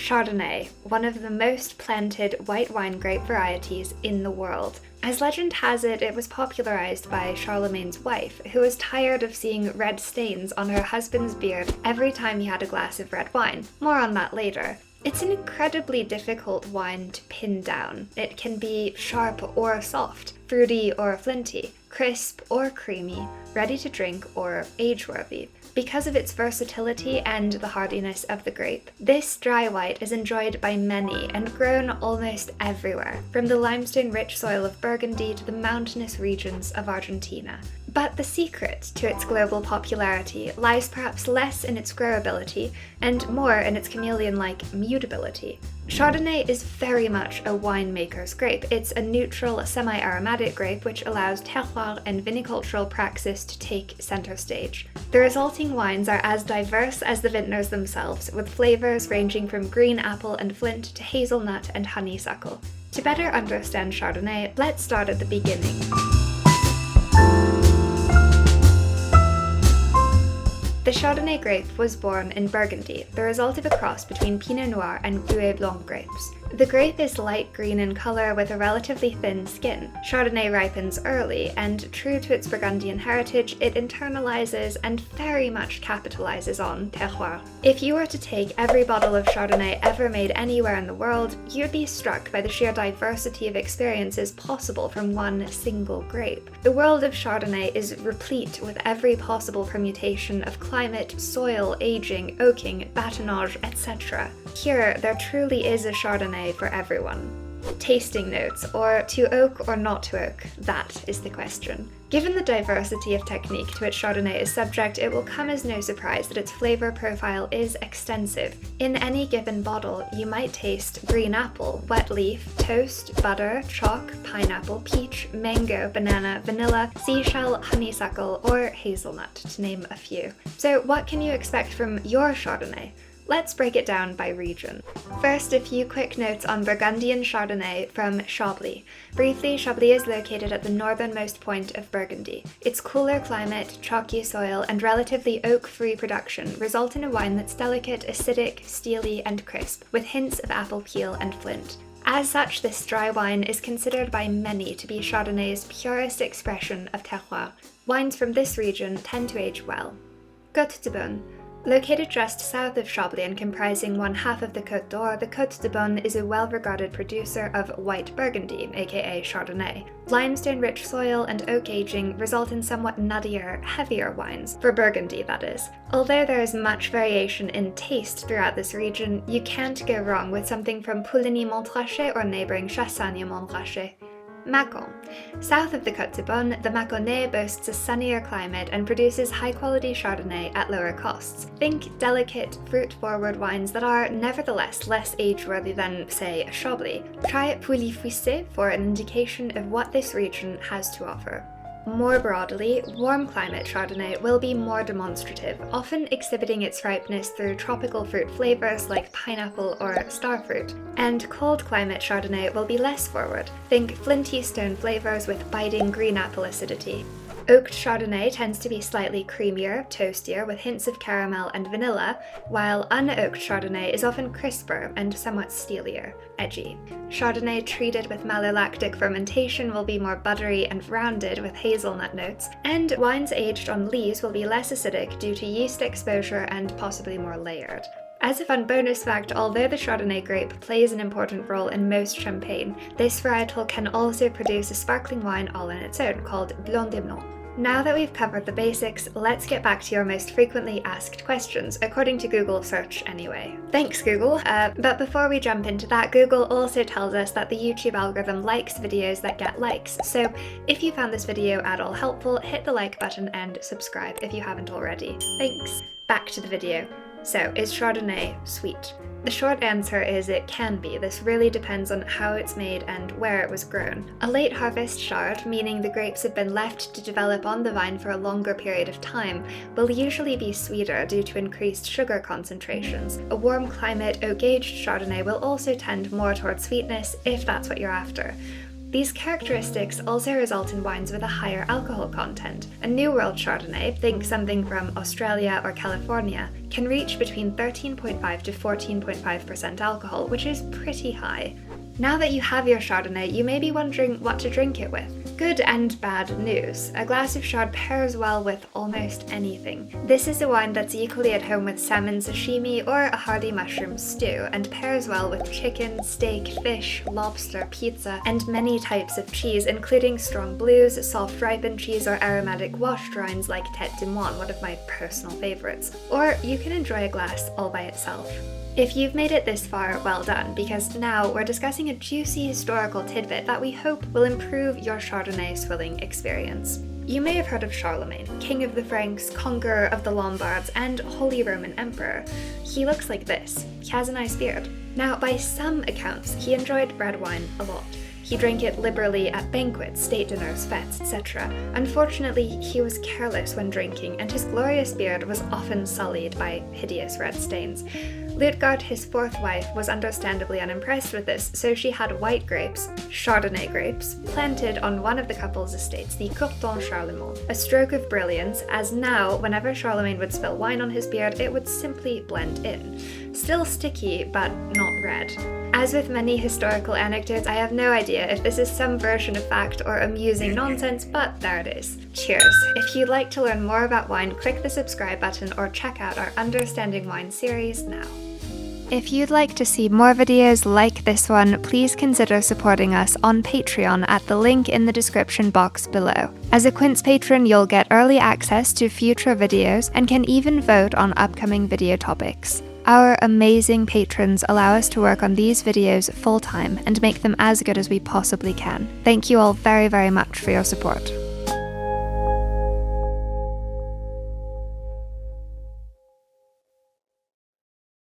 Chardonnay, one of the most planted white wine grape varieties in the world. As legend has it, it was popularized by Charlemagne's wife, who was tired of seeing red stains on her husband's beard every time he had a glass of red wine. More on that later. It's an incredibly difficult wine to pin down. It can be sharp or soft, fruity or flinty, crisp or creamy, ready to drink or age-worthy. Because of its versatility and the hardiness of the grape, this dry white is enjoyed by many and grown almost everywhere, from the limestone-rich soil of Burgundy to the mountainous regions of Argentina. But the secret to its global popularity lies perhaps less in its growability and more in its chameleon-like mutability. Chardonnay is very much a winemaker's grape. It's a neutral, semi-aromatic grape which allows terroir and vinicultural praxis to take center stage. The resulting wines are as diverse as the vintners themselves, with flavors ranging from green apple and flint to hazelnut and honeysuckle. To better understand Chardonnay, let's start at the beginning. The Chardonnay grape was born in Burgundy, the result of a cross between Pinot Noir and Vouet Blanc grapes. The grape is light green in color with a relatively thin skin. Chardonnay ripens early, and true to its Burgundian heritage, it internalizes and very much capitalizes on terroir. If you were to take every bottle of Chardonnay ever made anywhere in the world, you'd be struck by the sheer diversity of experiences possible from one single grape. The world of Chardonnay is replete with every possible permutation of climate, soil, aging, oaking, batonnage, etc. Here, there truly is a Chardonnay for everyone. Tasting notes, or to oak or not to oak, that is the question. Given the diversity of technique to which Chardonnay is subject, it will come as no surprise that its flavor profile is extensive. In any given bottle, you might taste green apple, wet leaf, toast, butter, chalk, pineapple, peach, mango, banana, vanilla, seashell, honeysuckle, or hazelnut, to name a few. So what can you expect from your Chardonnay? Let's break it down by region. First, a few quick notes on Burgundian Chardonnay from Chablis. Briefly, Chablis is located at the northernmost point of Burgundy. Its cooler climate, chalky soil, and relatively oak-free production result in a wine that's delicate, acidic, steely, and crisp, with hints of apple peel and flint. As such, this dry wine is considered by many to be Chardonnay's purest expression of terroir. Wines from this region tend to age well. Côte de Beaune. Located just south of Chablis and comprising one half of the Côte d'Or, the Côte de Beaune is a well-regarded producer of white Burgundy, aka Chardonnay. Limestone-rich soil and oak aging result in somewhat nuttier, heavier wines, for Burgundy that is. Although there is much variation in taste throughout this region, you can't go wrong with something from Pouligny-Montrachet or neighbouring Chassagne-Montrachet. Mâcon. South of the Côte de Beaune, the Mâconnais boasts a sunnier climate and produces high-quality Chardonnay at lower costs. Think delicate, fruit-forward wines that are, nevertheless, less age-worthy than, say, a Chablis. Try Pouilly-Fuissé for an indication of what this region has to offer. More broadly, warm climate Chardonnay will be more demonstrative, often exhibiting its ripeness through tropical fruit flavors like pineapple or starfruit. And cold climate Chardonnay will be less forward. Think flinty stone flavors with biting green apple acidity. Oaked Chardonnay tends to be slightly creamier, toastier, with hints of caramel and vanilla, while unoaked Chardonnay is often crisper and somewhat steelier, edgy. Chardonnay treated with malolactic fermentation will be more buttery and rounded with hazelnut notes, and wines aged on lees will be less acidic due to yeast exposure and possibly more layered. As a fun bonus fact, although the Chardonnay grape plays an important role in most champagne, this varietal can also produce a sparkling wine all on its own called Blanc de Blanc. Now that we've covered the basics, let's get back to your most frequently asked questions, according to Google search anyway. Thanks Google, but before we jump into that, Google also tells us that the YouTube algorithm likes videos that get likes, so if you found this video at all helpful, hit the like button and subscribe if you haven't already. Thanks! Back to the video. So, is Chardonnay sweet? The short answer is it can be. This really depends on how it's made and where it was grown. A late harvest chard, meaning the grapes have been left to develop on the vine for a longer period of time, will usually be sweeter due to increased sugar concentrations. A warm climate, oak-aged Chardonnay will also tend more towards sweetness if that's what you're after. These characteristics also result in wines with a higher alcohol content. A New World Chardonnay, think something from Australia or California, can reach between 13.5 to 14.5% alcohol, which is pretty high. Now that you have your Chardonnay, you may be wondering what to drink it with. Good and bad news. A glass of Chard pairs well with almost anything. This is a wine that's equally at home with salmon sashimi or a hearty mushroom stew, and pairs well with chicken, steak, fish, lobster, pizza, and many types of cheese, including strong blues, soft ripened cheese, or aromatic washed wines like Tête de Moine, one of my personal favourites. Or you can enjoy a glass all by itself. If you've made it this far, well done, because now we're discussing a juicy historical tidbit that we hope will improve your Chardonnay swilling experience. You may have heard of Charlemagne, king of the Franks, conqueror of the Lombards, and Holy Roman Emperor. He looks like this. He has a nice beard. Now, by some accounts, he enjoyed red wine a lot. He drank it liberally at banquets, state dinners, fetes, etc. Unfortunately, he was careless when drinking, and his glorious beard was often sullied by hideous red stains. Luitgard, his fourth wife, was understandably unimpressed with this, so she had white grapes, Chardonnay grapes, planted on one of the couple's estates, the Courton Charlemont. A stroke of brilliance, as now, whenever Charlemagne would spill wine on his beard, it would simply blend in. Still sticky, but not red. As with many historical anecdotes, I have no idea if this is some version of fact or amusing nonsense, but there it is. Cheers! If you'd like to learn more about wine, click the subscribe button or check out our Understanding Wine series now. If you'd like to see more videos like this one, please consider supporting us on Patreon at the link in the description box below. As a Quince patron, you'll get early access to future videos and can even vote on upcoming video topics. Our amazing patrons allow us to work on these videos full-time and make them as good as we possibly can. Thank you all very, very much for your support.